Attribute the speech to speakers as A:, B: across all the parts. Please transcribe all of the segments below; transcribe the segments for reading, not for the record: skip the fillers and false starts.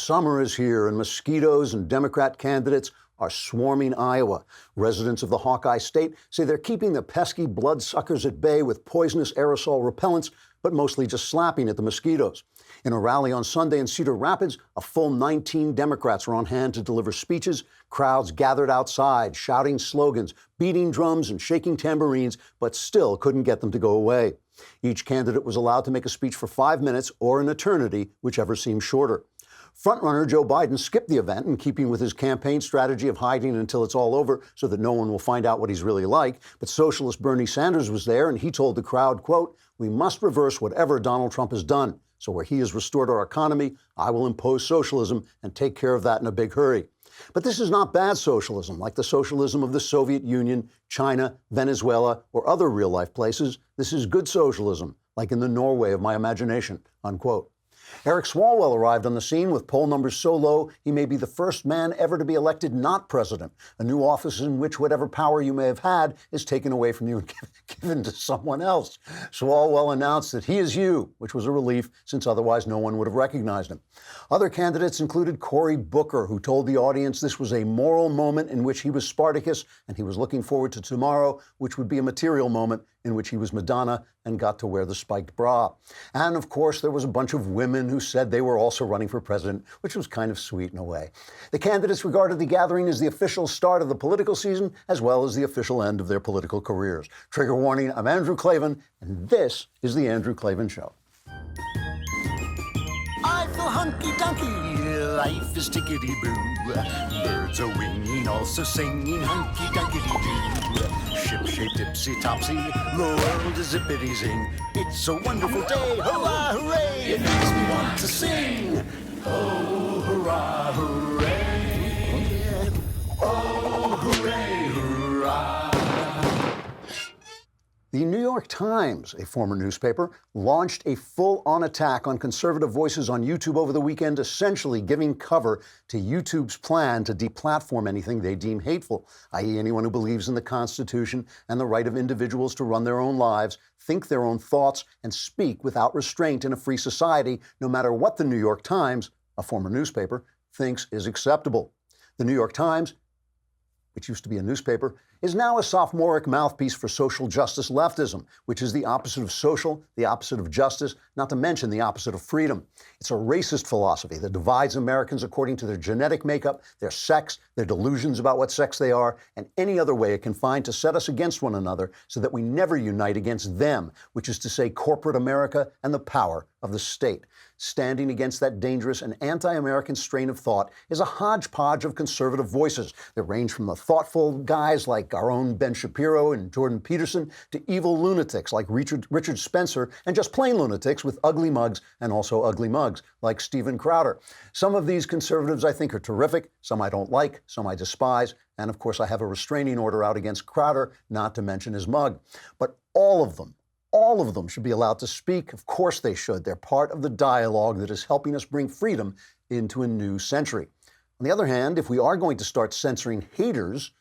A: Summer is here, and mosquitoes and Democrat candidates are swarming Iowa. Residents of the Hawkeye State say they're keeping the pesky bloodsuckers at bay with poisonous aerosol repellents, but mostly just slapping at the mosquitoes. In a rally on Sunday in Cedar Rapids, a full 19 Democrats were on hand to deliver speeches. Crowds gathered outside, shouting slogans, beating drums, and shaking tambourines, but still couldn't get them to go away. Each candidate was allowed to make a speech for 5 minutes or an eternity, whichever seemed shorter. Frontrunner Joe Biden skipped the event in keeping with his campaign strategy of hiding until it's all over so that no one will find out what he's really like. But socialist Bernie Sanders was there, and he told the crowd, quote, "We must reverse whatever Donald Trump has done. So where he has restored our economy, I will impose socialism and take care of that in a big hurry." But this is not bad socialism, like the socialism of the Soviet Union, China, Venezuela, or other real-life places. This is good socialism, like in the Norway of my imagination, unquote. Eric Swalwell arrived on the scene with poll numbers so low he may be the first man ever to be elected not president, a new office in which whatever power you may have had is taken away from you and given to someone else. Swalwell announced that he is you, which was a relief since otherwise no one would have recognized him. Other candidates included Cory Booker, who told the audience this was a moral moment in which he was Spartacus and he was looking forward to tomorrow, which would be a material moment in which he was Madonna and got to wear the spiked bra. And of course, there was a bunch of women who said they were also running for president, which was kind of sweet in a way. The candidates regarded the gathering as the official start of the political season, as well as the official end of their political careers. Trigger warning, I'm Andrew Klavan, and this is The Andrew Klavan Show.
B: I feel hunky-dunky, life is tickety-boo. Birds are winging, also singing hunky-dunky-doo. Ship-shaped, ipsy-topsy, the world is zippity-zing. It's a wonderful day, hurrah, hooray! It makes me want to sing. Oh, hurrah, hooray! Oh, hooray, hurrah!
A: The New York Times, a former newspaper, launched a full-on attack on conservative voices on YouTube over the weekend, essentially giving cover to YouTube's plan to deplatform anything they deem hateful, i.e. anyone who believes in the Constitution and the right of individuals to run their own lives, think their own thoughts, and speak without restraint in a free society, no matter what the New York Times, a former newspaper, thinks is acceptable. The New York Times, which used to be a newspaper, is now a sophomoric mouthpiece for social justice leftism, which is the opposite of social, the opposite of justice, not to mention the opposite of freedom. It's a racist philosophy that divides Americans according to their genetic makeup, their sex, their delusions about what sex they are, and any other way it can find to set us against one another so that we never unite against them, which is to say corporate America and the power of the state. Standing against that dangerous and anti-American strain of thought is a hodgepodge of conservative voices that range from the thoughtful guys like our own Ben Shapiro and Jordan Peterson to evil lunatics like Richard Spencer and just plain lunatics with ugly mugs and also ugly mugs like Steven Crowder. Some of these conservatives I think are terrific, some I don't like, some I despise, and of course I have a restraining order out against Crowder, not to mention his mug. But all of them should be allowed to speak. Of course they should. They're part of the dialogue that is helping us bring freedom into a new century. On the other hand, if we are going to start censoring haters,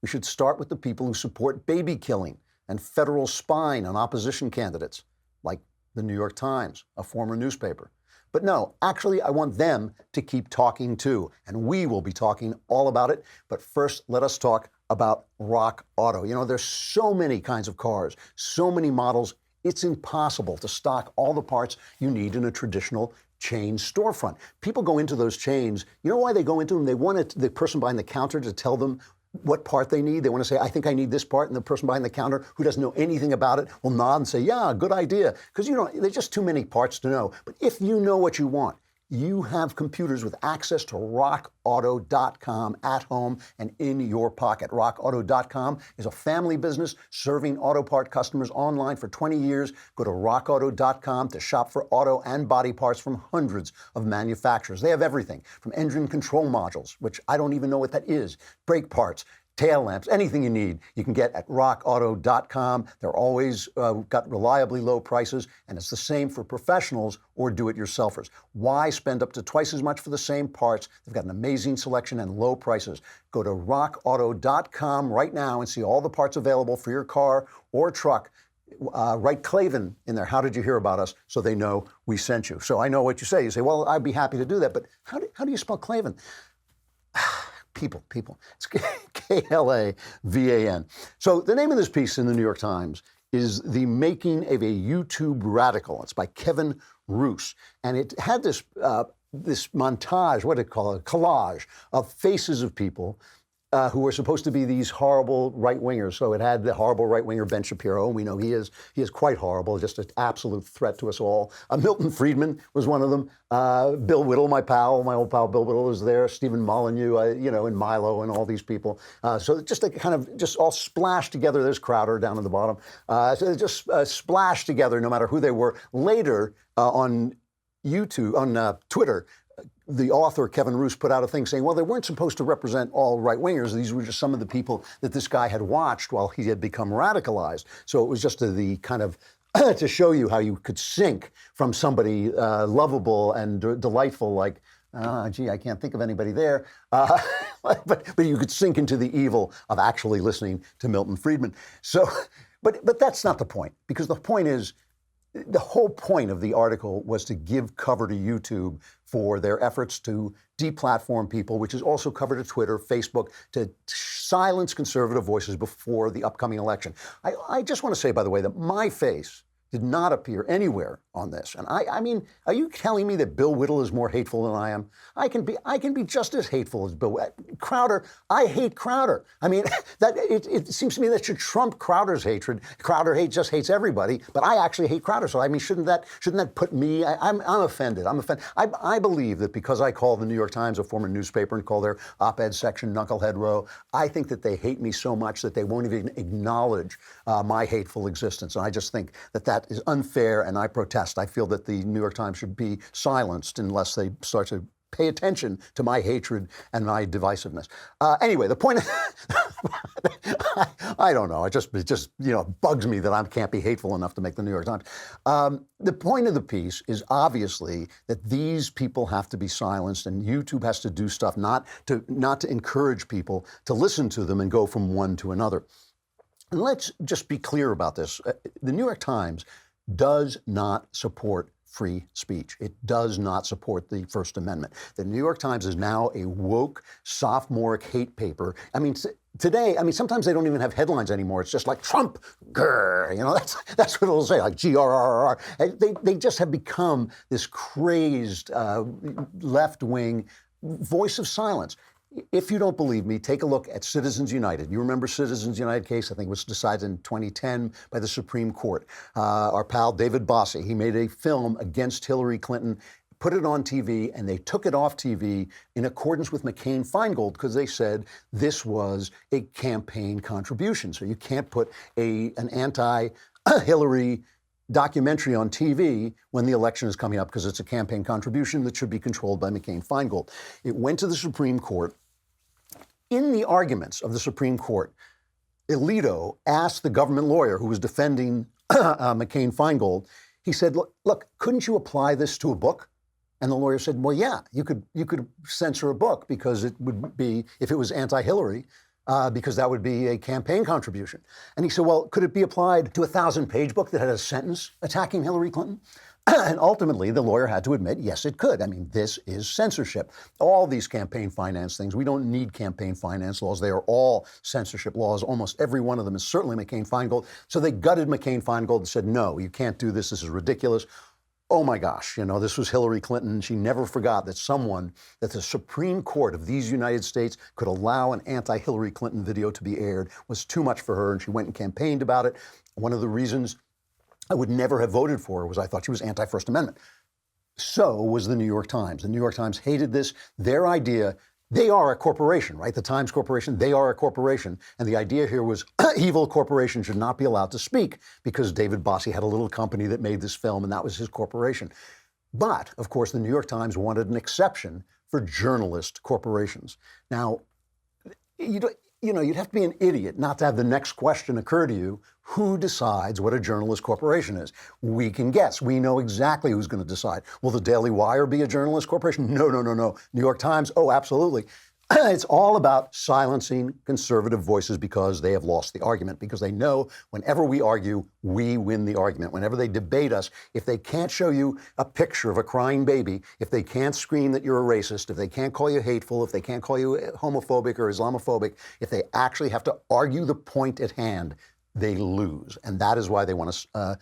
A: we should start with the people who support baby killing and federal spying on opposition candidates, like the New York Times, a former newspaper. But no, actually, I want them to keep talking too, and we will be talking all about it. But first, let us talk about Rock Auto. You know, there's so many kinds of cars, so many models, it's impossible to stock all the parts you need in a traditional chain storefront. People go into those chains. You know why they go into them? They want the person behind the counter to tell them what part they need. They want to say, I think I need this part. And the person behind the counter who doesn't know anything about it will nod and say, yeah, good idea. Because, you know, there's just too many parts to know. But if you know what you want, you have computers with access to rockauto.com at home and in your pocket. Rockauto.com is a family business serving auto part customers online for 20 years. Go to rockauto.com to shop for auto and body parts from hundreds of manufacturers. They have everything from engine control modules, which I don't even know what that is, brake parts, tail lamps, anything you need, you can get at rockauto.com. They're always got reliably low prices, and it's the same for professionals or do-it-yourselfers. Why spend up to twice as much for the same parts? They've got an amazing selection and low prices. Go to rockauto.com right now and see all the parts available for your car or truck. write Klavan in there. How did you hear about us? So they know we sent you. So I know what you say. You say, well, I'd be happy to do that. But how do you spell Klavan? People. It's Klavan. So the name of this piece in the New York Times is The Making of a YouTube Radical. It's by Kevin Roose. And it had this montage, what do you call it, collage of faces of people who were supposed to be these horrible right-wingers. So it had the horrible right-winger Ben Shapiro, and we know he is quite horrible, just an absolute threat to us all. Milton Friedman was one of them. Bill Whittle, my old pal Bill Whittle was there. Stephen Molyneux, and Milo and all these people. So just a kind of just all splashed together. There's Crowder down at the bottom. So they just splashed together, no matter who they were. Later on YouTube, on Twitter, the author, Kevin Roose, put out a thing saying, well, they weren't supposed to represent all right-wingers. These were just some of the people that this guy had watched while he had become radicalized. So it was just the kind of to show you how you could sink from somebody lovable and delightful like, gee, I can't think of anybody there. But you could sink into the evil of actually listening to Milton Friedman. So, but that's not the point, because the point is, the whole point of the article was to give cover to YouTube for their efforts to deplatform people, which is also covered to Twitter, Facebook, to silence conservative voices before the upcoming election. I just want to say, by the way, that my face did not appear anywhere on this. And I mean, are you telling me that Bill Whittle is more hateful than I am? I can be just as hateful as Bill Crowder. I hate Crowder. I mean, it seems to me that should trump Crowder's hatred. Crowder just hates everybody, but I actually hate Crowder. So I mean, shouldn't that put me? I'm offended. I'm offended. I believe that because I call the New York Times a former newspaper and call their op-ed section Knucklehead Row, I think that they hate me so much that they won't even acknowledge my hateful existence. And I just think that is unfair, and I protest. I feel that the New York Times should be silenced unless they start to pay attention to my hatred and my divisiveness. Anyway, the point, I don't know. It just bugs me that I can't be hateful enough to make the New York Times. The point of the piece is obviously that these people have to be silenced, and YouTube has to do stuff not to encourage people to listen to them and go from one to another. And let's just be clear about this. The New York Times does not support free speech. It does not support the First Amendment. The New York Times is now a woke, sophomoric hate paper. I mean, today, sometimes they don't even have headlines anymore. It's just like Trump, grrr, that's what it'll say, like GRRR. They just have become this crazed left-wing voice of silence. If you don't believe me, take a look at Citizens United. You remember Citizens United case? I think it was decided in 2010 by the Supreme Court. Our pal David Bossie, he made a film against Hillary Clinton, put it on TV, and they took it off TV in accordance with McCain-Feingold because they said this was a campaign contribution. So you can't put an anti-Hillary documentary on TV when the election is coming up because it's a campaign contribution that should be controlled by McCain-Feingold. It went to the Supreme Court. In the arguments of the Supreme Court, Alito asked the government lawyer who was defending McCain-Feingold, he said, look, couldn't you apply this to a book? And the lawyer said, well, yeah, you could censor a book because it would be, if it was anti-Hillary, because that would be a campaign contribution. And he said, well, could it be applied to a 1,000-page book that had a sentence attacking Hillary Clinton? And ultimately, the lawyer had to admit, yes, it could. I mean, this is censorship. All these campaign finance things, we don't need campaign finance laws. They are all censorship laws. Almost every one of them is certainly McCain-Feingold. So they gutted McCain-Feingold and said, no, you can't do this. This is ridiculous. Oh my gosh, this was Hillary Clinton. She never forgot that the Supreme Court of these United States could allow an anti-Hillary Clinton video to be aired was too much for her, and she went and campaigned about it. One of the reasons I would never have voted for her was I thought she was anti-First Amendment. So was the New York Times. The New York Times hated this. Their idea, they are a corporation, right? The Times Corporation, they are a corporation. And the idea here was evil corporations should not be allowed to speak because David Bossie had a little company that made this film and that was his corporation. But, of course, the New York Times wanted an exception for journalist corporations. Now, you'd have to be an idiot not to have the next question occur to you. Who decides what a journalist corporation is? We can guess. We know exactly who's going to decide. Will the Daily Wire be a journalist corporation? No. New York Times? Oh, absolutely. It's all about silencing conservative voices because they have lost the argument, because they know whenever we argue, we win the argument. Whenever they debate us, if they can't show you a picture of a crying baby, if they can't scream that you're a racist, if they can't call you hateful, if they can't call you homophobic or Islamophobic, if they actually have to argue the point at hand, they lose. And that is why they want to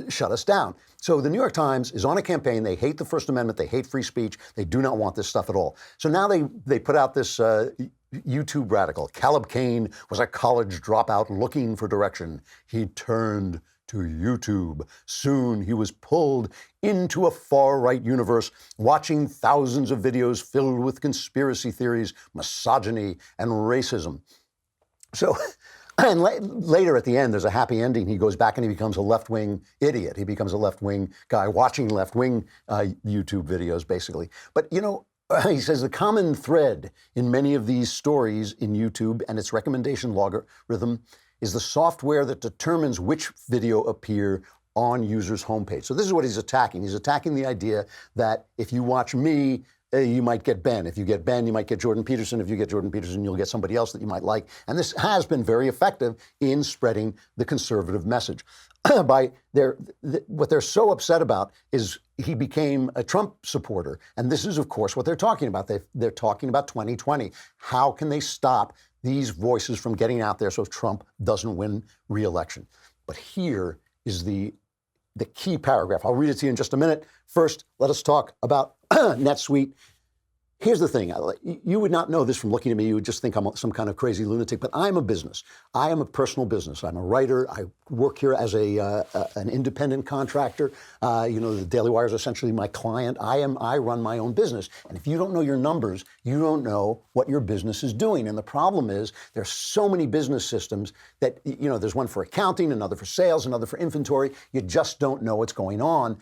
A: shut us down. So the New York Times is on a campaign. They hate the First Amendment. They hate free speech. They do not want this stuff at all. So now they put out this YouTube radical. Caleb Cain was a college dropout looking for direction. He turned to YouTube. Soon he was pulled into a far-right universe, watching thousands of videos filled with conspiracy theories, misogyny, and racism. So... And later at the end, there's a happy ending. He goes back and he becomes a left-wing idiot. He becomes a left-wing guy watching left-wing YouTube videos, basically. But, you know, he says the common thread in many of these stories in YouTube and its recommendation logarithm is the software that determines which video appear on users' homepage. So this is what he's attacking. He's attacking the idea that if you watch me, you might get Ben. If you get Ben, you might get Jordan Peterson. If you get Jordan Peterson, you'll get somebody else that you might like. And this has been very effective in spreading the conservative message. What they're so upset about is he became a Trump supporter. And this is, of course, what they're talking about. They're talking about 2020. How can they stop these voices from getting out there so Trump doesn't win re-election? But here is the key paragraph. I'll read it to you in just a minute. First, let us talk about NetSuite. Here's the thing. You would not know this from looking at me. You would just think I'm some kind of crazy lunatic, but I'm a business. I am a personal business. I'm a writer. I work here as an independent contractor. The Daily Wire is essentially my client. I run my own business. And if you don't know your numbers, you don't know what your business is doing. And the problem is there's so many business systems that, there's one for accounting, another for sales, another for inventory. You just don't know what's going on.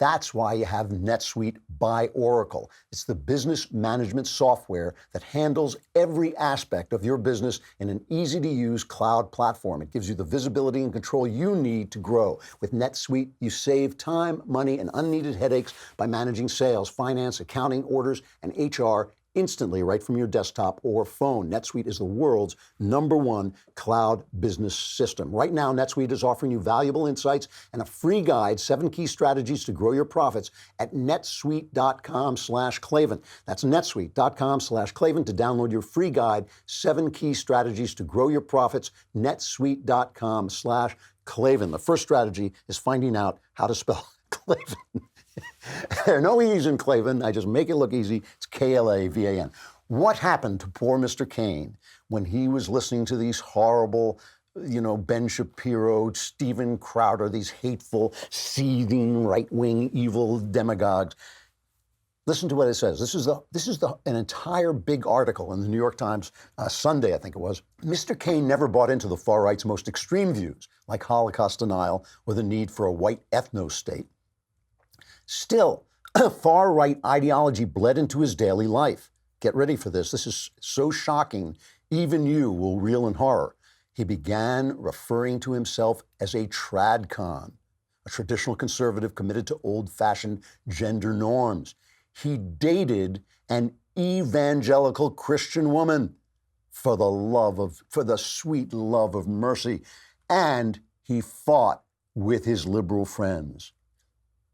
A: That's why you have NetSuite by Oracle. It's the business management software that handles every aspect of your business in an easy-to-use cloud platform. It gives you the visibility and control you need to grow. With NetSuite, you save time, money, and unneeded headaches by managing sales, finance, accounting, orders, and HR instantly right from your desktop or phone. NetSuite is the world's #1 cloud business system. Right now, NetSuite is offering you valuable insights and a free guide, 7 key strategies to grow your profits at netsuite.com/Klavan. That's netsuite.com/Klavan to download your free guide, 7 key strategies to grow your profits, netsuite.com/Klavan. The first strategy is finding out how to spell Klavan. There are no E's in Klavan. I just make it look easy. It's Klavan. What happened to poor Mr. Cain when he was listening to these horrible, Ben Shapiro, Steven Crowder, these hateful, seething, right-wing, evil demagogues? Listen to what it says. This is an entire big article in the New York Times Sunday, I think it was. Mr. Cain never bought into the far right's most extreme views, like Holocaust denial or the need for a white ethno-state. Still, far-right ideology bled into his daily life. Get ready for this. This is so shocking, even you will reel in horror. He began referring to himself as a tradcon, a traditional conservative committed to old-fashioned gender norms. He dated an evangelical Christian woman for the sweet love of mercy, and he fought with his liberal friends.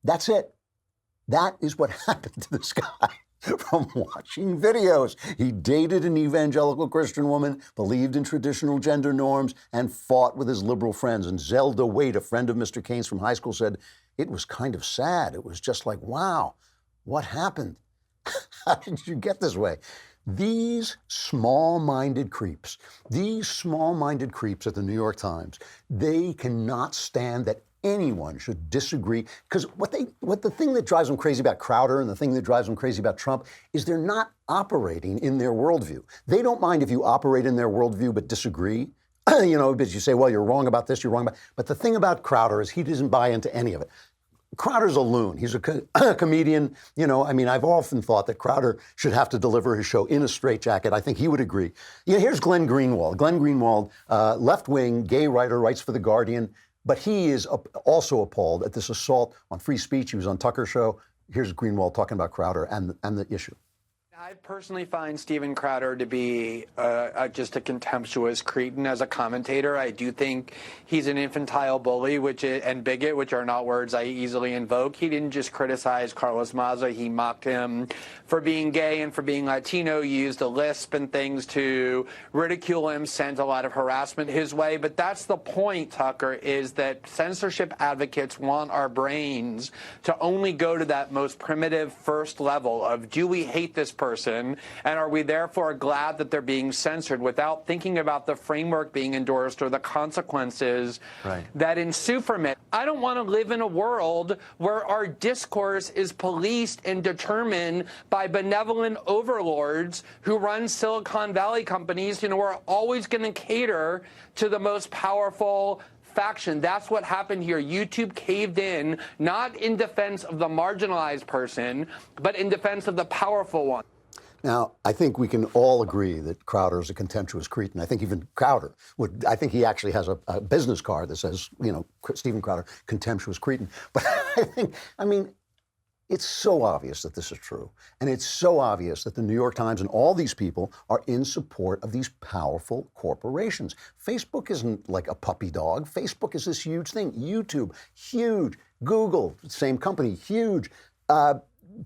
A: That's it. That is what happened to this guy from watching videos. He dated an evangelical Christian woman, believed in traditional gender norms, and fought with his liberal friends. And Zelda Waite, a friend of Mr. Cain's from high school, said, it was kind of sad. It was just like, wow, what happened? How did you get this way? These small-minded creeps at the New York Times, they cannot stand that anyone should disagree, because the thing that drives them crazy about Crowder and the thing that drives them crazy about Trump is they're not operating in their worldview. They don't mind if you operate in their worldview but disagree, but you say, well, you're wrong about this, you're wrong about. But the thing about Crowder is he doesn't buy into any of it. Crowder's a loon. He's a comedian. I've often thought that Crowder should have to deliver his show in a straitjacket. I think he would agree. Here's Glenn Greenwald. Glenn Greenwald, left-wing, gay writer, writes for The Guardian. But he is also appalled at this assault on free speech. He was on Tucker's show. Here's Greenwald talking about Crowder and the issue.
C: I personally find Steven Crowder to be just a contemptuous cretin as a commentator. I do think he's an infantile bully and bigot, which are not words I easily invoke. He didn't just criticize Carlos Maza. He mocked him for being gay and for being Latino, used a lisp and things to ridicule him, sent a lot of harassment his way. But that's the point, Tucker, is that censorship advocates want our brains to only go to that most primitive first level of, do we hate this person, and are we therefore glad that they're being censored, without thinking about the framework being endorsed or the consequences that ensue from it. I don't want to live in a world where our discourse is policed and determined by benevolent overlords who run Silicon Valley companies, who are always going to cater to the most powerful faction. That's what happened here. YouTube caved in, not in defense of the marginalized person, but in defense of the powerful one.
A: Now, I think we can all agree that Crowder is a contemptuous cretin. I think even Crowder I think he actually has a business card that says, Steven Crowder, contemptuous cretin. But I mean, it's so obvious that this is true. And it's so obvious that the New York Times and all these people are in support of these powerful corporations. Facebook isn't like a puppy dog. Facebook is this huge thing. YouTube, huge. Google, same company, huge.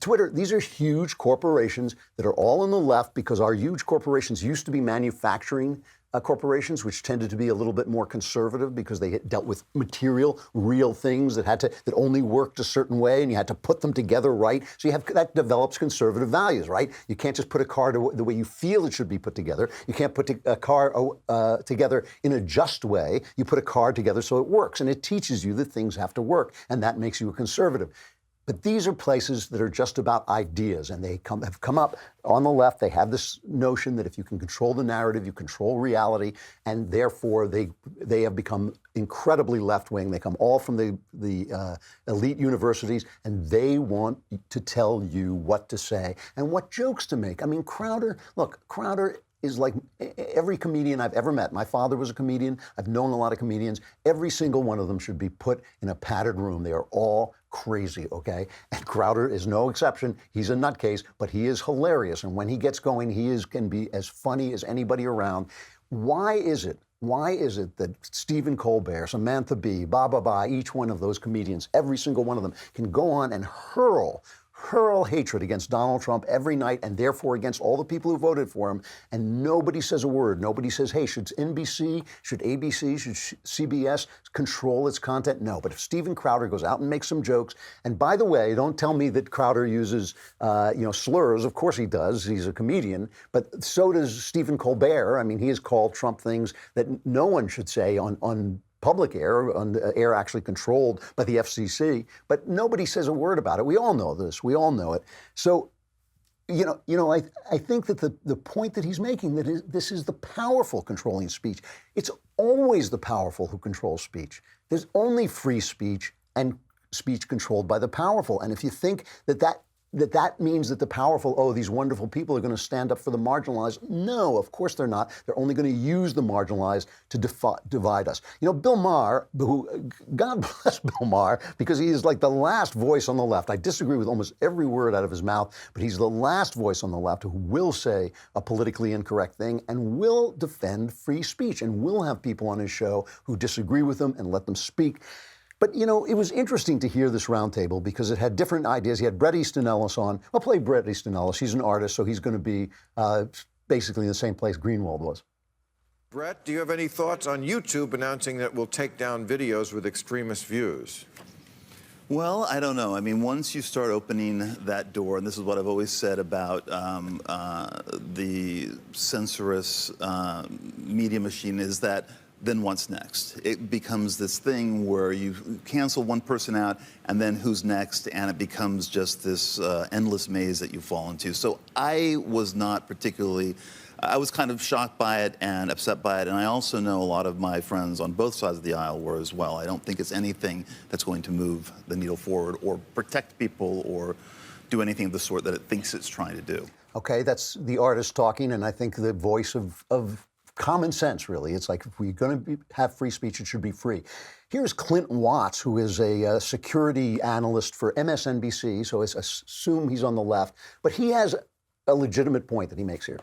A: Twitter, these are huge corporations that are all on the left, because our huge corporations used to be manufacturing corporations, which tended to be a little bit more conservative because they dealt with material, real things that only worked a certain way, and you had to put them together right. So that develops conservative values, right? You can't just put a car the way you feel it should be put together. You can't put a car together in a just way. You put a car together so it works, and it teaches you that things have to work, and that makes you a conservative. But these are places that are just about ideas, and they have come up on the left. They have this notion that if you can control the narrative, you control reality, and therefore they have become incredibly left-wing. They come all from the elite universities, and they want to tell you what to say and what jokes to make. I mean, Crowder is like every comedian I've ever met. My father was a comedian. I've known a lot of comedians. Every single one of them should be put in a padded room. They are all crazy, okay? And Crowder is no exception. He's a nutcase, but he is hilarious. And when he gets going, can be as funny as anybody around. Why is it that Stephen Colbert, Samantha Bee, each one of those comedians, every single one of them, can go on and hurl hatred against Donald Trump every night, and therefore against all the people who voted for him, and nobody says a word. Nobody says, hey, should NBC, should ABC, should CBS control its content? No. But if Steven Crowder goes out and makes some jokes, and by the way, don't tell me that Crowder uses slurs. Of course he does. He's a comedian. But so does Stephen Colbert. I mean, he has called Trump things that no one should say on public air, on the air actually controlled by the FCC, but nobody says a word about it. We all know this. We all know it. So, I think that the point that he's making, this is the powerful controlling speech. It's always the powerful who control speech. There's only free speech and speech controlled by the powerful. And if you think that means that the powerful, these wonderful people are going to stand up for the marginalized. No, of course they're not. They're only going to use the marginalized to divide us. Bill Maher, God bless Bill Maher, because he is like the last voice on the left. I disagree with almost every word out of his mouth, but he's the last voice on the left who will say a politically incorrect thing and will defend free speech and will have people on his show who disagree with him and let them speak. But, it was interesting to hear this roundtable because it had different ideas. He had Bret Easton Ellis on. I'll play Bret Easton Ellis. He's an artist, so he's going to be basically in the same place Greenwald was.
D: Bret, do you have any thoughts on YouTube announcing that it will take down videos with extremist views?
E: Well, I don't know. I mean, once you start opening that door, and this is what I've always said about the censorious media machine, is that then what's next? It becomes this thing where you cancel one person out, and then who's next? And it becomes just this endless maze that you fall into. So I was not particularly, I was kind of shocked by it and upset by it. And I also know a lot of my friends on both sides of the aisle were as well. I don't think it's anything that's going to move the needle forward or protect people or do anything of the sort that it thinks it's trying to do.
A: Okay, that's the artist talking, and I think the voice of common sense, really. It's like, if we're going to have free speech, it should be free. Here's Clint Watts, who is a security analyst for MSNBC, so I assume he's on the left. But he has a legitimate point that he makes here.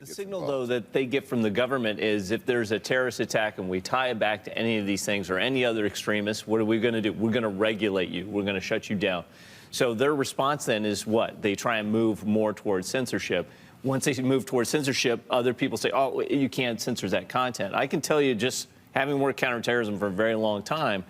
F: The signal, though, that they get from the government is if there's a terrorist attack and we tie it back to any of these things or any other extremists, what are we going to do? We're going to regulate you. We're going to shut you down. So their response then is what? They try and move more towards censorship. Once they move towards censorship, other people say, oh, you can't censor that content. I can tell you, just having worked counterterrorism for a very long time,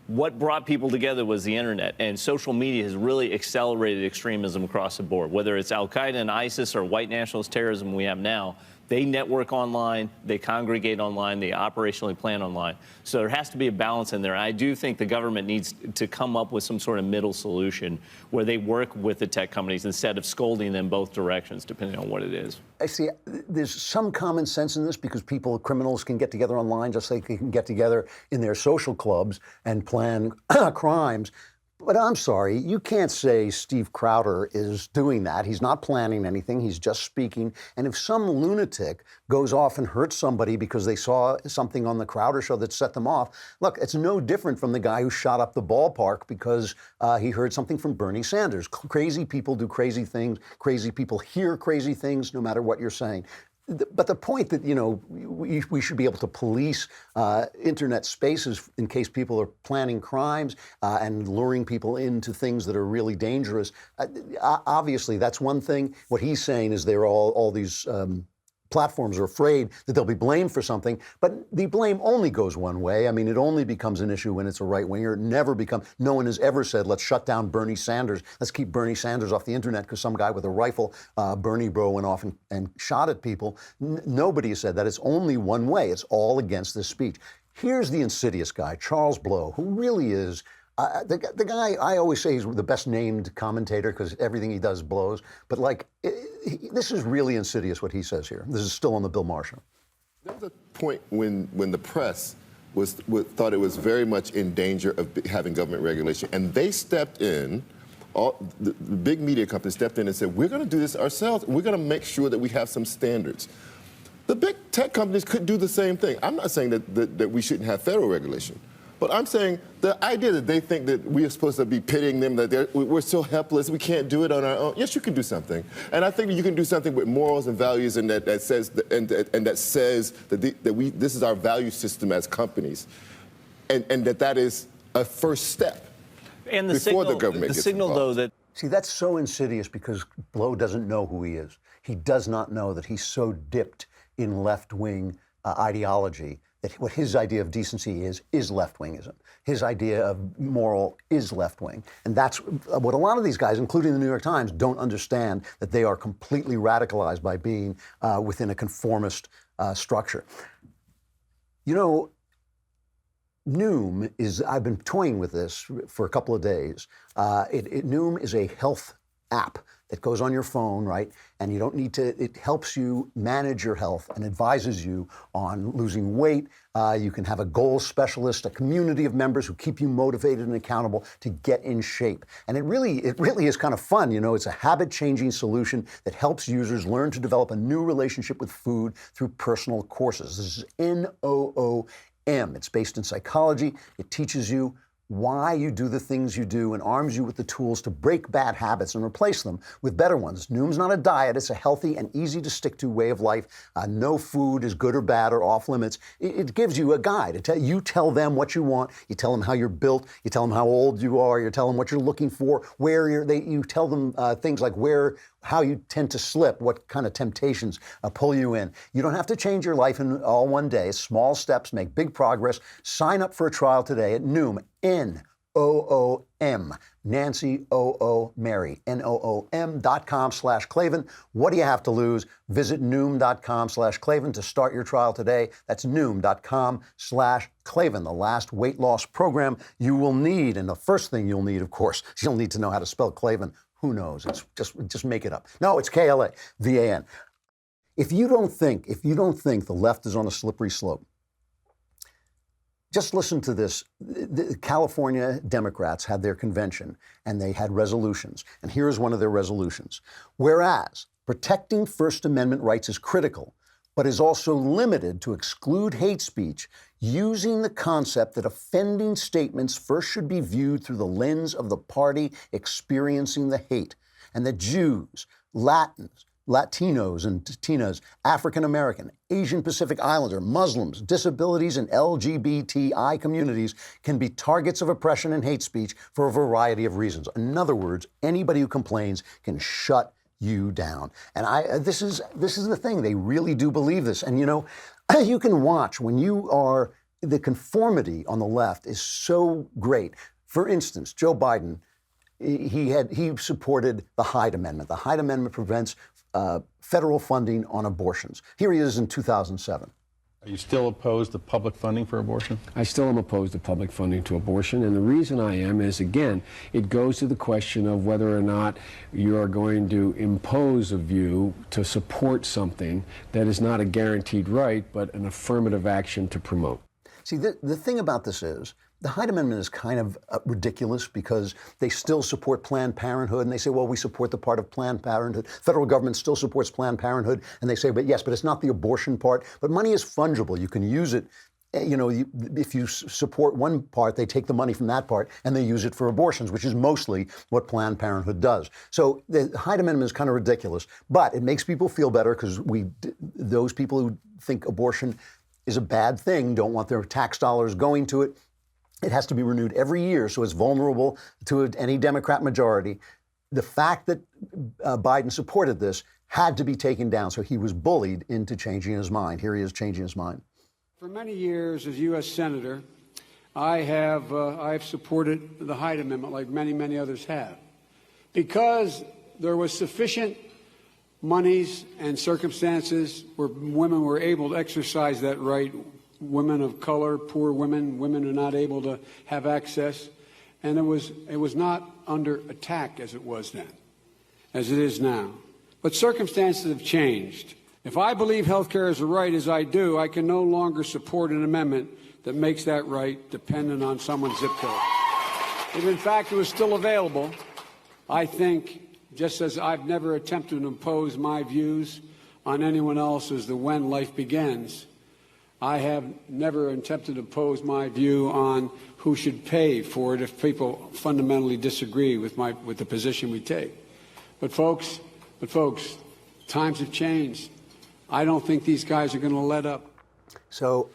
F: what brought people together was the internet, and social media has really accelerated extremism across the board. Whether it's Al-Qaeda and ISIS or white nationalist terrorism we have now, they network online, they congregate online, they operationally plan online. So there has to be a balance in there. I do think the government needs to come up with some sort of middle solution where they work with the tech companies instead of scolding them both directions, depending on what it is.
A: I see. There's some common sense in this because criminals can get together online just like they can get together in their social clubs and plan crimes. But I'm sorry, you can't say Steve Crowder is doing that. He's not planning anything. He's just speaking. And if some lunatic goes off and hurts somebody because they saw something on the Crowder show that set them off, look, it's no different from the guy who shot up the ballpark because he heard something from Bernie Sanders. Crazy people do crazy things. Crazy people hear crazy things, no matter what you're saying. But the point that, we should be able to police internet spaces in case people are planning crimes and luring people into things that are really dangerous. Obviously, that's one thing. What he's saying is they're all these platforms are afraid that they'll be blamed for something, but the blame only goes one way. I mean, it only becomes an issue when it's a right-winger. No one has ever said, let's shut down Bernie Sanders. Let's keep Bernie Sanders off the internet because some guy with a rifle, Bernie bro, went off and shot at people. Nobody has said that. It's only one way. It's all against this speech. Here's the insidious guy, Charles Blow, who really is the guy, I always say he's the best named commentator because everything he does blows. But this is really insidious what he says here. This is still on the Bill Maher show.
G: There was a point when the press thought it was very much in danger of having government regulation, and they stepped in. The big media companies stepped in and said, we're going to do this ourselves. We're going to make sure that we have some standards. The big tech companies could do the same thing. I'm not saying that we shouldn't have federal regulation. But I'm saying the idea that they think that we are supposed to be pitting them, that we're so helpless, we can't do it on our own. Yes, you can do something. And I think that you can do something with morals and values and that says that this is our value system as companies. And that is a first step
F: and
G: before the government gets involved.
F: Though, that...
A: See, that's so insidious because Blow doesn't know who he is. He does not know that he's so dipped in left-wing ideology that what his idea of decency is left-wingism. His idea of moral is left-wing. And that's what a lot of these guys, including the New York Times, don't understand, that they are completely radicalized by being within a conformist structure. Noom is, I've been toying with this for a couple of days. Noom is a health app that goes on your phone, right? And you don't need to, it helps you manage your health and advises you on losing weight. You can have a goal specialist, a community of members who keep you motivated and accountable to get in shape. And it really is kind of fun. It's a habit-changing solution that helps users learn to develop a new relationship with food through personal courses. This is Noom. It's based in psychology. It teaches you why you do the things you do and arms you with the tools to break bad habits and replace them with better ones. Noom's not a diet. It's a healthy and easy to stick to way of life. No food is good or bad or off limits. It gives you a guide. You tell them what you want. You tell them how you're built. You tell them how old you are. You tell them what you're looking for, you tell them things like how you tend to slip, what kind of temptations pull you in. You don't have to change your life in all one day. Small steps make big progress. Sign up for a trial today at Noom, Noom, Nancy O.O. Mary, Noom.com/Klavan. What do you have to lose? Visit Noom.com/Klavan to start your trial today. That's Noom.com/Klavan, the last weight loss program you will need. And the first thing you'll need, of course, you'll need to know how to spell Klavan. Who knows? It's just make it up. No, it's Klavan. If you don't think the left is on a slippery slope, just listen to this. The California Democrats had their convention and they had resolutions. And here is one of their resolutions. Whereas protecting First Amendment rights is critical, but is also limited to exclude hate speech, using the concept that offending statements first should be viewed through the lens of the party experiencing the hate, and that Jews, Latinos and Latinas, African American, Asian Pacific Islander, Muslims, disabilities, and LGBTI communities can be targets of oppression and hate speech for a variety of reasons. In other words, anybody who complains can shut you down. And this is the thing. They really do believe this. And you know, you can watch when you are, the conformity on the left is so great. For instance, Joe Biden, he supported the Hyde Amendment. The Hyde Amendment prevents federal funding on abortions. Here he is in 2007.
H: Are you still opposed to public funding for abortion?
I: I still am opposed to public funding to abortion, and the reason I am is, again, it goes to the question of whether or not you are going to impose a view to support something that is not a guaranteed right, but an affirmative action to promote.
A: See, the thing about this is, the Hyde Amendment is kind of ridiculous because they still support Planned Parenthood, and they say, well, we support the part of Planned Parenthood. Federal government still supports Planned Parenthood, and they say, but yes, but it's not the abortion part. But money is fungible. You can use it. You know, if you support one part, they take the money from that part and they use it for abortions, which is mostly what Planned Parenthood does. So the Hyde Amendment is kind of ridiculous, but it makes people feel better because those people who think abortion is a bad thing don't want their tax dollars going to it. It has to be renewed every year, so it's vulnerable to any Democrat majority. The fact that Biden supported this had to be taken down, so he was bullied into changing his mind. Here he is changing his mind.
J: For many years as U.S. Senator, I've supported the Hyde Amendment like many, many others have, because there was sufficient monies and circumstances where women were able to exercise that right. Women of color, poor women, women who are not able to have access. And it was not under attack as it was then, as it is now. But circumstances have changed. If I believe health care is a right, as I do, I can no longer support an amendment that makes that right dependent on someone's zip code. If in fact it was still available, I think, just as I've never attempted to impose my views on anyone else as to when life begins, I have never attempted to impose my view on who should pay for it if people fundamentally disagree with the position we take. But folks, times have changed. I don't think these guys are going to let up.
A: So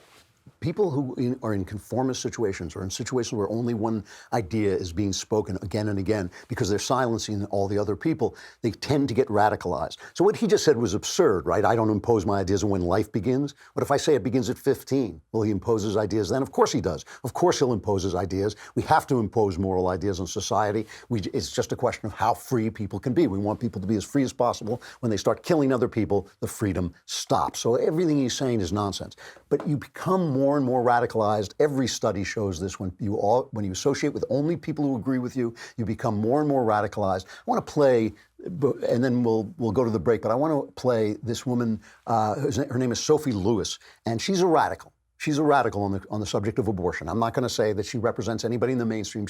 A: people who are in conformist situations or in situations where only one idea is being spoken again and again because they're silencing all the other people, they tend to get radicalized. So what he just said was absurd, right? I don't impose my ideas when life begins. What if I say it begins at 15? Well, he imposes ideas then? Of course he does. Of course he'll impose his ideas. We have to impose moral ideas on society. It's just a question of how free people can be. We want people to be as free as possible. When they start killing other people, the freedom stops. So everything he's saying is nonsense. But you become more and more radicalized. Every study shows this. When you associate with only people who agree with you, you become more and more radicalized. I want to play, and then we'll go to the break, but I want to play this woman, her name is Sophie Lewis, and she's a radical. She's a radical on the subject of abortion. I'm not going to say that she represents anybody in the mainstream.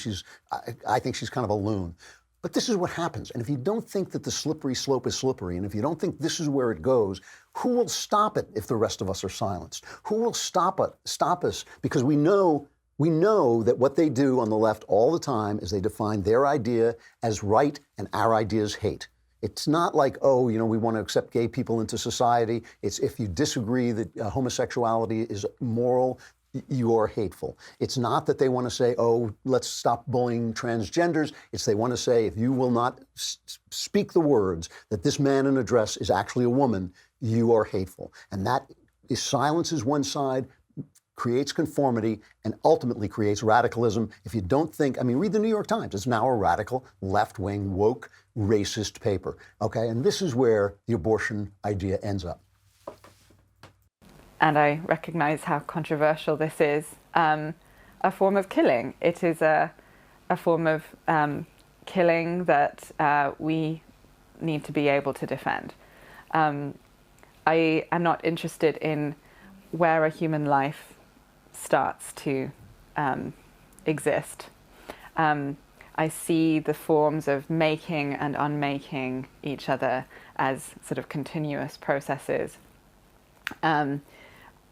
A: I think she's kind of a loon. But this is what happens. And if you don't think that the slippery slope is slippery, and if you don't think this is where it goes, who will stop it if the rest of us are silenced? Who will stop us? Because we know that what they do on the left all the time is they define their idea as right and our idea as hate. It's not like, oh, we want to accept gay people into society. It's if you disagree that homosexuality is moral, you are hateful. It's not that they want to say, oh, let's stop bullying transgenders. It's they want to say, if you will not speak the words that this man in a dress is actually a woman, you are hateful. And that silences one side, creates conformity, and ultimately creates radicalism. If you don't think, read the New York Times. It's now a radical, left-wing, woke, racist paper. Okay, and this is where the abortion idea ends up.
K: And I recognize how controversial this is, a form of killing. It is a form of killing that we need to be able to defend. I am not interested in where a human life starts to exist. I see the forms of making and unmaking each other as sort of continuous processes.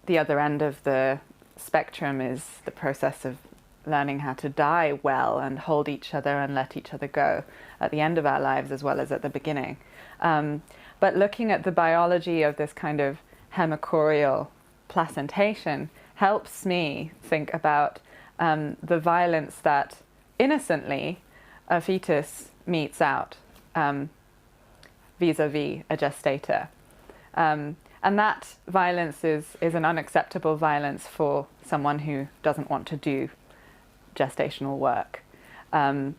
K: The other end of the spectrum is the process of learning how to die well and hold each other and let each other go at the end of our lives as well as at the beginning. But looking at the biology of this kind of hemicorial placentation helps me think about the violence that innocently a fetus meets out vis-a-vis a gestator. And that violence is an unacceptable violence for someone who doesn't want to do gestational work. The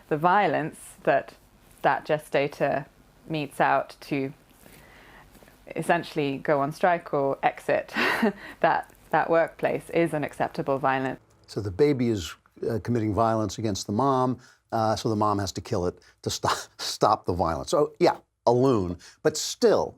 K: violence that gestator meets out to essentially go on strike or exit that workplace is an acceptable violence.
A: So the baby is committing violence against the mom, so the mom has to kill it to stop the violence. So yeah, a loon, but still,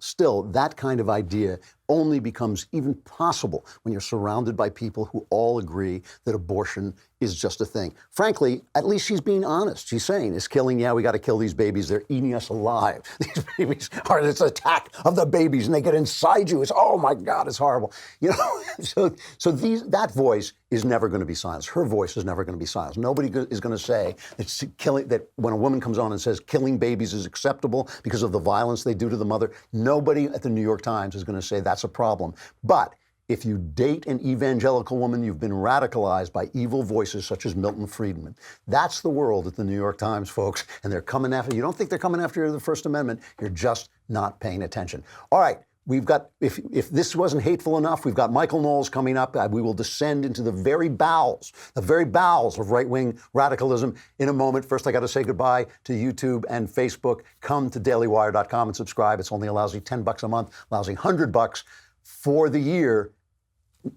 A: that kind of idea only becomes even possible when you're surrounded by people who all agree that abortion is just a thing. Frankly, at least she's being honest. She's saying, it's killing, yeah, we got to kill these babies. They're eating us alive. These babies are this attack of the babies, and they get inside you. It's, oh my God, it's horrible. You know, so that voice is never going to be silenced. Her voice is never going to be silenced. Nobody is going to say that when a woman comes on and says killing babies is acceptable because of the violence they do to the mother, nobody at the New York Times is going to say that's a problem. But if you date an evangelical woman, you've been radicalized by evil voices such as Milton Friedman. That's the world at the New York Times, folks. And they're coming after you. You don't think they're coming after you the First Amendment. You're just not paying attention. All right. We've got, if this wasn't hateful enough, we've got Michael Knowles coming up. We will descend into the very bowels of right-wing radicalism in a moment. First, I got to say goodbye to YouTube and Facebook. Come to dailywire.com and subscribe. It's only a lousy $10 a month, lousy $100 for the year.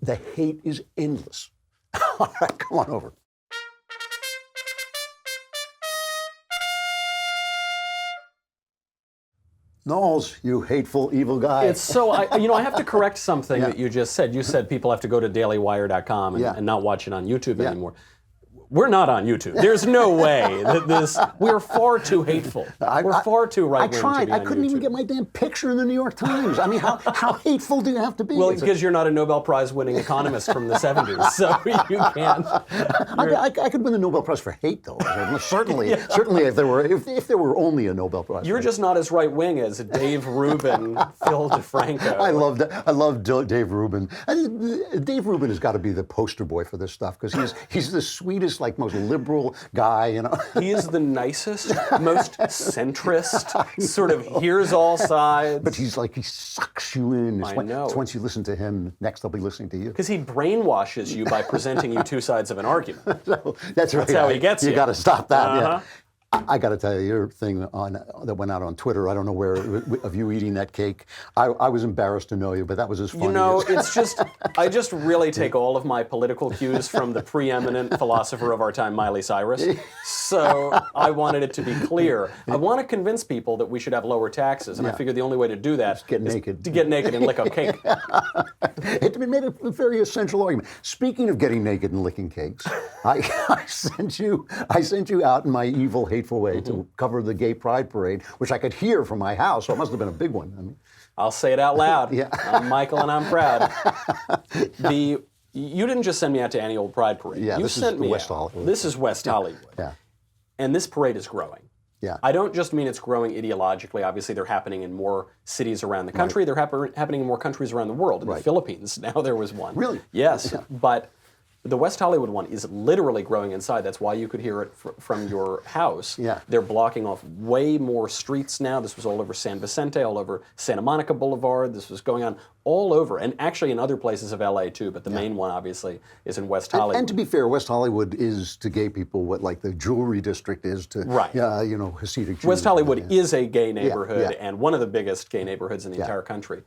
A: The hate is endless. All right, come on over. Knowles, you hateful, evil guy.
L: It's so, I have to correct something that you just said. You said people have to go to dailywire.com and not watch it on YouTube anymore. We're not on YouTube. There's no way that we're far too hateful. We're far too right-wing.
A: I tried.
L: To be
A: I
L: on
A: couldn't
L: YouTube.
A: even get my damn picture in the New York Times. I mean, how hateful do you have to be?
L: Well, because you're not a Nobel Prize winning economist from the 70s, so you can't.
A: I could win the Nobel Prize for hate, though. Certainly if there were only a Nobel Prize.
L: You're just not as right-wing as Dave Rubin, Phil DeFranco.
A: I love Dave Rubin. Dave Rubin has got to be the poster boy for this stuff because he's the sweetest, like most liberal guy, you know.
L: He is the nicest, most centrist, sort of hears all sides.
A: But he's like, he sucks you in.
L: I know.
A: It's once you listen to him, next I'll be listening to you.
L: Because he brainwashes you by presenting you two sides of an argument.
A: So, that's right.
L: That's how he gets you.
A: You got to stop that. Yeah. I got to tell you, your thing that went out on Twitter, I don't know where, of you eating that cake. I was embarrassed to know you, but that was as funny.
L: You know, it's just, I just really take all of my political cues from the preeminent philosopher of our time, Miley Cyrus. So I wanted it to be clear. I want to convince people that we should have lower taxes, and I figured the only way to do that is to get naked and lick a cake.
A: It made a very essential argument. Speaking of getting naked and licking cakes, I sent you out in my evil, hateful way to cover the gay pride parade, which I could hear from my house, so it must have been a big one. I mean,
L: I'll say it out loud. I'm Michael and I'm proud. You didn't just send me out to any old pride parade.
A: Yeah,
L: you
A: this
L: sent
A: is
L: me
A: West
L: out.
A: Hollywood.
L: This is West Hollywood.
A: Yeah.
L: And this parade is growing.
A: Yeah.
L: I don't just mean it's growing ideologically. Obviously, they're happening in more cities around the country. They're happening in more countries around the world. In the Philippines, now there was one.
A: Really?
L: Yes. But the West Hollywood one is literally growing inside. That's why you could hear it from your house.
A: Yeah.
L: They're blocking off way more streets now. This was all over San Vicente, all over Santa Monica Boulevard. This was going on all over, and actually in other places of LA too, but the main one obviously is in West Hollywood.
A: And to be fair, West Hollywood is to gay people what like the jewelry district is to Hasidic Jews.
L: West Hollywood is a gay neighborhood and one of the biggest gay neighborhoods in the entire country.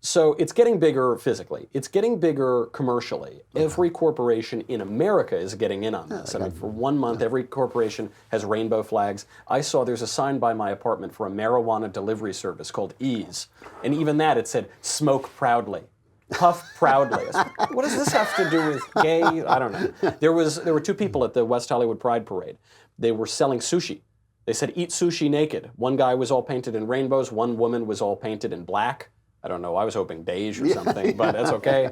L: So it's getting bigger physically. It's getting bigger commercially. Every corporation in America is getting in on this. I mean, for 1 month, every corporation has rainbow flags. I saw there's a sign by my apartment for a marijuana delivery service called Ease. And even that, it said, smoke proudly. Puff proudly. What does this have to do with gay? I don't know. There were two people at the West Hollywood Pride Parade. They were selling sushi. They said, eat sushi naked. One guy was all painted in rainbows. One woman was all painted in black. I don't know. I was hoping beige or something, but that's okay.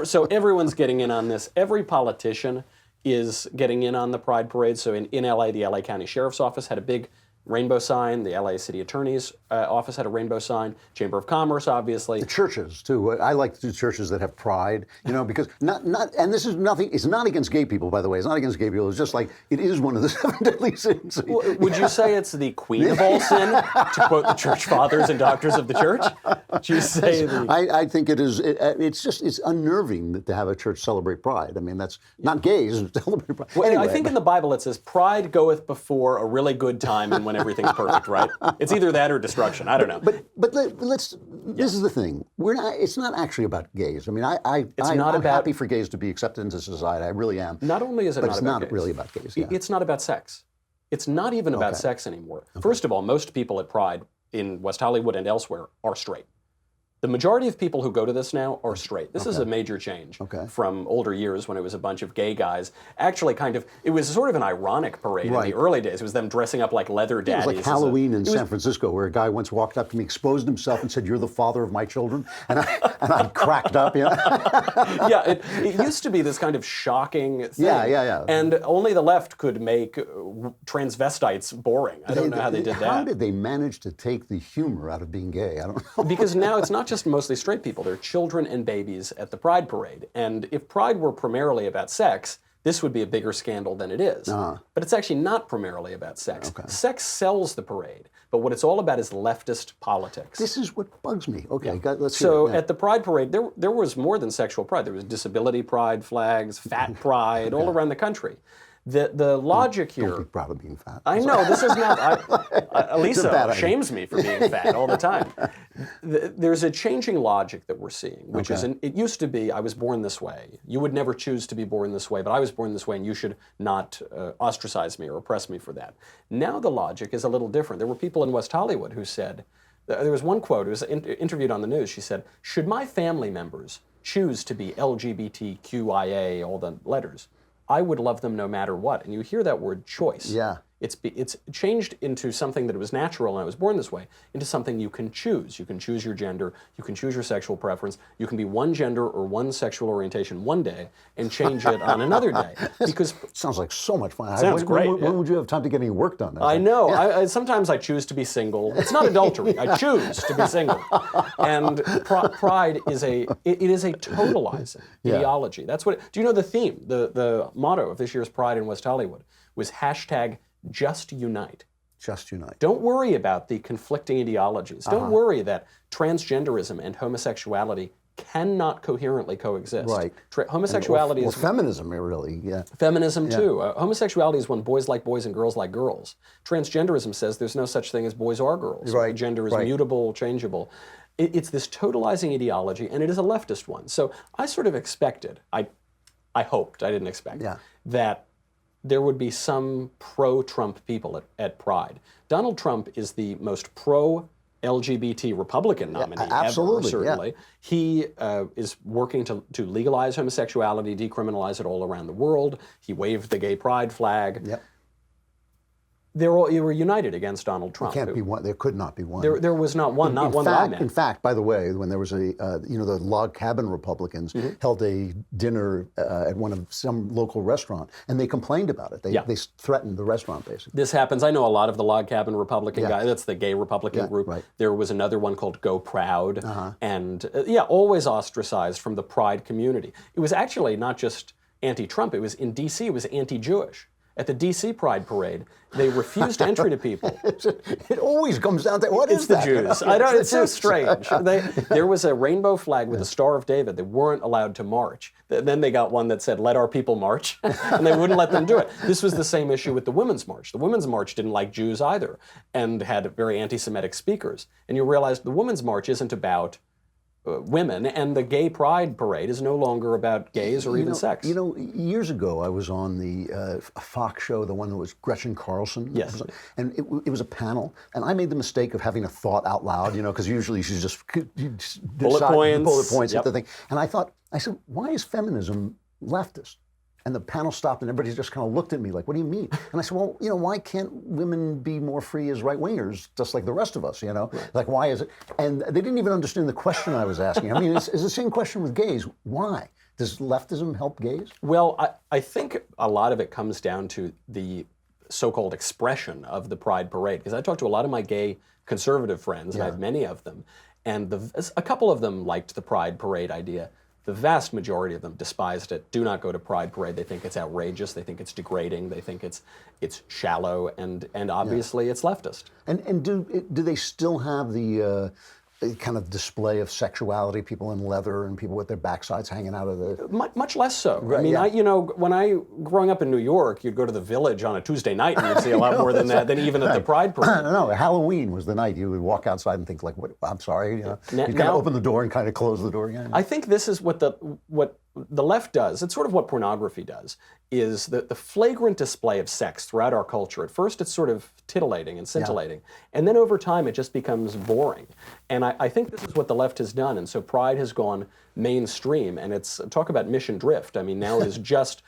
L: So everyone's getting in on this. Every politician is getting in on the Pride Parade. So in LA, the LA County Sheriff's Office had a big rainbow sign. The LA City Attorney's Office had a rainbow sign. Chamber of Commerce, obviously.
A: The churches too. I like the churches that have pride, because and this is nothing. It's not against gay people, by the way. It's not against gay people. It's just like it is one of the 7 deadly sins.
L: Would you say it's the queen of all sin, to quote the church fathers and doctors of the church? Would you say
A: I think it is. It's unnerving to have a church celebrate pride. I mean, that's not gays celebrate pride.
L: Well,
A: anyway,
L: I think in the Bible it says pride goeth before a really good time and when everything's perfect, right? It's either that or destruction. I don't know.
A: But let's. This is the thing. We're not. It's not actually about gays. I mean, I'm happy for gays to be accepted into society. I really am.
L: Not only is it
A: but
L: not
A: it's
L: about
A: not
L: gays,
A: really about gays. Yeah.
L: It's not about sex. It's not even about sex anymore. First of all, most people at Pride in West Hollywood and elsewhere are straight. The majority of people who go to this now are straight. This is a major change from older years when it was a bunch of gay guys. Actually, it was sort of an ironic parade in the early days. It was them dressing up like leather daddies.
A: It was like Halloween in San Francisco, where a guy once walked up to me, exposed himself, and said, "You're the father of my children," and I cracked up.
L: Yeah, it used to be this kind of shocking thing.
A: Yeah.
L: And only the left could make transvestites boring. I don't know how they did that.
A: How did they manage to take the humor out of being gay? I don't know.
L: Because now it's not just mostly straight people. There are children and babies at the Pride Parade. And if Pride were primarily about sex, this would be a bigger scandal than it is. But it's actually not primarily about sex. Sex sells the parade. But what it's all about is leftist politics.
A: This is what bugs me. Okay, let's see.
L: So at the Pride Parade, there was more than sexual pride. There was disability pride flags, fat pride, all around the country. The logic here.
A: Don't be proud of being fat.
L: I know, this is not. Lisa shames me for being fat all the time. There's a changing logic that we're seeing, which is, it used to be, I was born this way. You would never choose to be born this way, but I was born this way, and you should not ostracize me or oppress me for that. Now the logic is a little different. There were people in West Hollywood who said, there was one quote, it was interviewed on the news, she said, "Should my family members choose to be LGBTQIA, all the letters, I would love them no matter what." And you hear that word choice.
A: Yeah.
L: It's changed into something that was natural and I was born this way, into something you can choose. You can choose your gender, you can choose your sexual preference, you can be one gender or one sexual orientation one day and change it on another day. Because
A: sounds like so much fun.
L: Sounds great.
A: When would you have time to get any work done?
L: I know. Yeah. Sometimes I choose to be single. It's not adultery. I choose to be single. And pride is a totalizing ideology. That's what. Do you know the theme? The motto of this year's Pride in West Hollywood was #Just Unite.
A: Just unite.
L: Don't worry about the conflicting ideologies. Don't worry that transgenderism and homosexuality cannot coherently coexist.
A: Right.
L: Homosexuality
A: or feminism, really. Yeah.
L: Feminism too. Homosexuality is when boys like boys and girls like girls. Transgenderism says there's no such thing as boys or girls.
A: Right.
L: Gender is mutable, changeable. It's this totalizing ideology, and it is a leftist one. So I sort of expected, I hoped, I didn't expect, that there would be some pro-Trump people at Pride. Donald Trump is the most pro-LGBT Republican nominee ever, certainly. Yeah. He is working to legalize homosexuality, decriminalize it all around the world. He waved the gay pride flag.
A: Yep.
L: They were united against Donald Trump.
A: There can't be one. There could not be one.
L: There was not one. Not one that I met.
A: In fact, by the way, when there was the log cabin Republicans held a dinner at some local restaurant, and they complained about it. They threatened the restaurant, basically.
L: This happens. I know a lot of the log cabin Republican guys. That's the gay Republican group.
A: Right.
L: There was another one called Go Proud, and always ostracized from the Pride community. It was actually not just anti-Trump. It was in D.C. It was anti-Jewish. At the D.C. Pride Parade, they refused entry to people.
A: It always comes down to what is
L: that? It's the Jews. I know, it's so strange. There was a rainbow flag with a Star of David. They weren't allowed to march. Then they got one that said, "Let our people march," and they wouldn't let them do it. This was the same issue with the Women's March. The Women's March didn't like Jews either, and had very anti-Semitic speakers. And you realize the Women's March isn't about women, and the gay pride parade is no longer about gays or even sex.
A: Years ago I was on the Fox show, the one that was Gretchen Carlson.
L: Yes.
A: And it was a panel, and I made the mistake of having a thought out loud, because usually she's just
L: bullet points
A: at the thing. And I said, why is feminism leftist? And the panel stopped and everybody just kind of looked at me like, what do you mean? And I said, well, why can't women be more free as right-wingers, just like the rest of us, Like, why is it? And they didn't even understand the question I was asking. I mean, it's the same question with gays. Why? Does leftism help gays?
L: Well, I think a lot of it comes down to the so-called expression of the Pride Parade. Because I talked to a lot of my gay conservative friends, and I have many of them, and a couple of them liked the Pride Parade idea. The vast majority of them despised it. Do not go to Pride Parade. They think it's outrageous. They think it's degrading. They think it's shallow, and obviously it's leftist.
A: And do they still have the kind of display of sexuality, people in leather and people with their backsides hanging out of the...
L: Much less so.
A: Right,
L: I mean, when growing up in New York, you'd go to the Village on a Tuesday night and you'd see a lot more than that, than even at the Pride Parade.
A: No, Halloween was the night you would walk outside and think like, what, I'm sorry, you'd kind of open the door and kind of close the door again.
L: I think this is what the left does. It's sort of what pornography does, is the flagrant display of sex throughout our culture. At first, it's sort of titillating and scintillating. And then over time, it just becomes boring. And I think this is what the left has done. And so Pride has gone mainstream. And it's, talk about mission drift. I mean, now it is just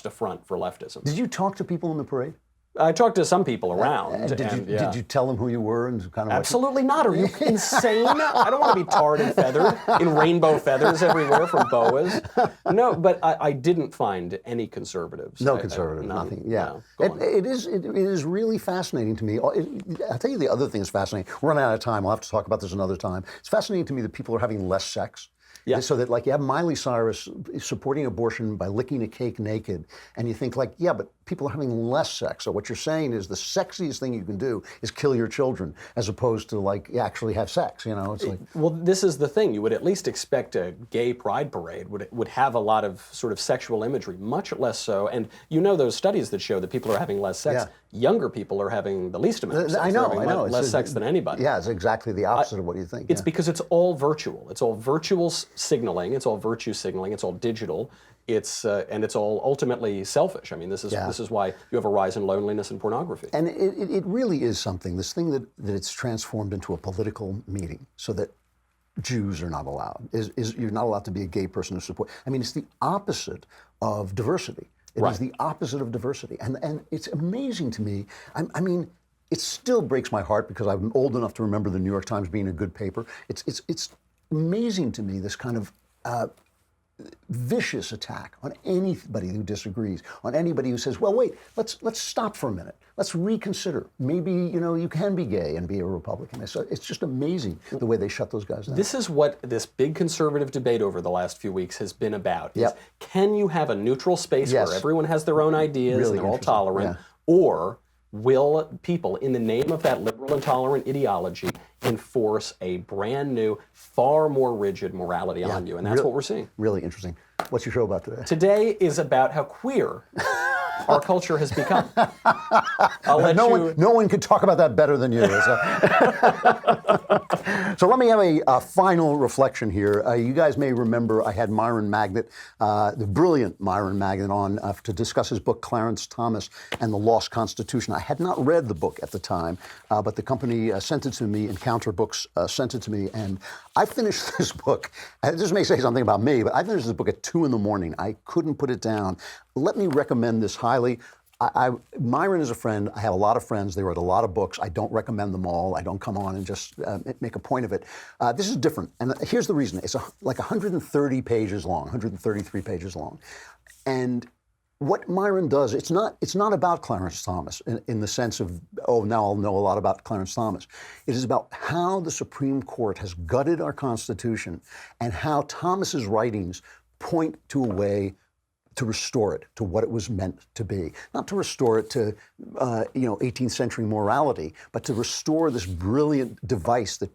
L: a front for leftism.
A: Did you talk to people in the parade?
L: I talked to some people around.
A: Did you tell them who you were and kind of?
L: Absolutely not. Are you insane? I don't want to be tarred and feathered in rainbow feathers everywhere from boas. No, but I didn't find any conservatives.
A: No conservatives, nothing. Yeah,
L: no.
A: It is really fascinating to me. I'll tell you the other thing that's fascinating. We're running out of time. I'll have to talk about this another time. It's fascinating to me that people are having less sex. Yeah. So that, like, you have Miley Cyrus supporting abortion by licking a cake naked, and you think, like, yeah, but people are having less sex. So what you're saying is the sexiest thing you can do is kill your children, as opposed to, like, actually have sex. It's like.
L: Well, this is the thing. You would at least expect a gay pride parade would have a lot of sort of sexual imagery, much less so. And those studies that show that people are having less sex. Yeah. Younger people are having the least amount of sex.
A: I know.
L: Less sex than anybody.
A: Yeah, it's exactly the opposite of what you think.
L: It's because it's all virtual. It's all virtual signaling. It's all virtue signaling. It's all digital. And it's all ultimately selfish. I mean, this is why you have a rise in loneliness and pornography.
A: And it really is something. This thing that it's transformed into a political meeting, so that Jews are not allowed. You're not allowed to be a gay person to support. I mean, it's the opposite of diversity. It is the opposite of diversity. And it's amazing to me. I mean, it still breaks my heart because I'm old enough to remember the New York Times being a good paper. It's amazing to me, this kind of vicious attack on anybody who disagrees, on anybody who says, well, wait, let's stop for a minute. Let's reconsider. Maybe, you can be gay and be a Republican. So it's just amazing the way they shut those guys down.
L: This is what this big conservative debate over the last few weeks has been about. Yep. Can you have a neutral space where everyone has their own ideas and they're all tolerant, or will people, in the name of that liberal and tolerant ideology, enforce a brand new, far more rigid morality on you? And that's what we're seeing.
A: Really interesting. What's your show about today?
L: Today is about how queer our culture has become.
A: No one could talk about that better than you. So let me have a final reflection here. You guys may remember I had Myron Magnet, the brilliant Myron Magnet, on to discuss his book, Clarence Thomas and the Lost Constitution. I had not read the book at the time, but the company sent it to me, Encounter Books sent it to me, and I finished this book. This may say something about me, but I finished this book at 2 a.m. I couldn't put it down. Let me recommend this highly. Myron is a friend. I have a lot of friends. They wrote a lot of books. I don't recommend them all. I don't come on and just make a point of it. This is different. And here's the reason. It's like 130 pages long, 133 pages long. And what Myron does, it's not about Clarence Thomas in the sense of, oh, now I'll know a lot about Clarence Thomas. It is about how the Supreme Court has gutted our Constitution and how Thomas's writings point to a way to restore it to what it was meant to be. Not to restore it to, 18th century morality, but to restore this brilliant device that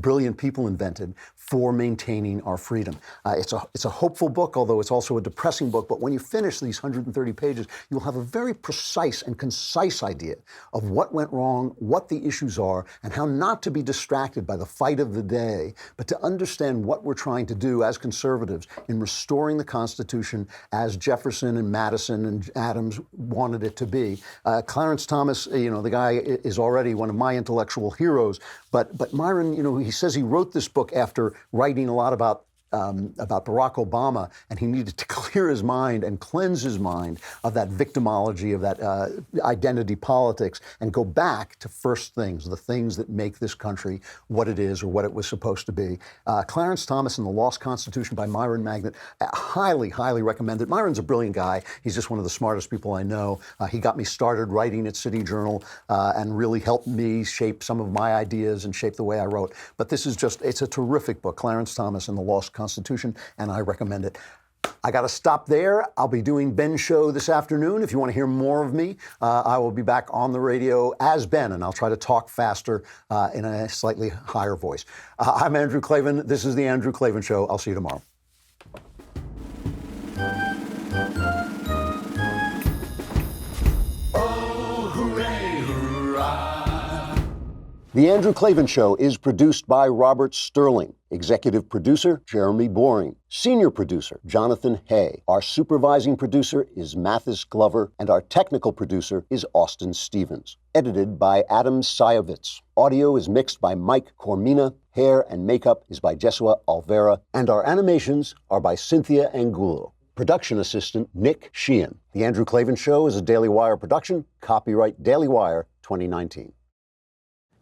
A: brilliant people invented for maintaining our freedom. It's a hopeful book, although it's also a depressing book. But when you finish these 130 pages, you'll have a very precise and concise idea of what went wrong, what the issues are, and how not to be distracted by the fight of the day, but to understand what we're trying to do as conservatives in restoring the Constitution as Jefferson and Madison and Adams wanted it to be. Clarence Thomas, the guy is already one of my intellectual heroes, but Myron, he says he wrote this book after writing a lot about about Barack Obama, and he needed to clear his mind and cleanse his mind of that victimology, of that identity politics, and go back to first things, the things that make this country what it is or what it was supposed to be. Clarence Thomas and the Lost Constitution by Myron Magnet, highly, highly recommended. Myron's a brilliant guy. He's just one of the smartest people I know. He got me started writing at City Journal and really helped me shape some of my ideas and shape the way I wrote. But this is just, it's a terrific book, Clarence Thomas and the Lost Constitution, and I recommend it. I got to stop there. I'll be doing Ben's show this afternoon. If you want to hear more of me, I will be back on the radio as Ben, and I'll try to talk faster in a slightly higher voice. I'm Andrew Klavan. This is The Andrew Klavan Show. I'll see you tomorrow. The Andrew Klavan Show is produced by Robert Sterling. Executive producer, Jeremy Boring. Senior producer, Jonathan Hay. Our supervising producer is Mathis Glover, and our technical producer is Austin Stevens. Edited by Adam Sayevitz. Audio is mixed by Mike Cormina. Hair and makeup is by Jesua Alvera. And our animations are by Cynthia Angulo. Production assistant, Nick Sheehan. The Andrew Klavan Show is a Daily Wire production. Copyright Daily Wire 2019.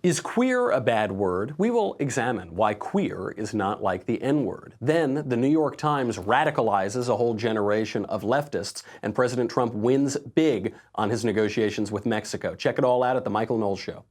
L: Is queer a bad word? We will examine why queer is not like the N-word. Then, the New York Times radicalizes a whole generation of leftists, and President Trump wins big on his negotiations with Mexico. Check it all out at The Michael Knowles Show.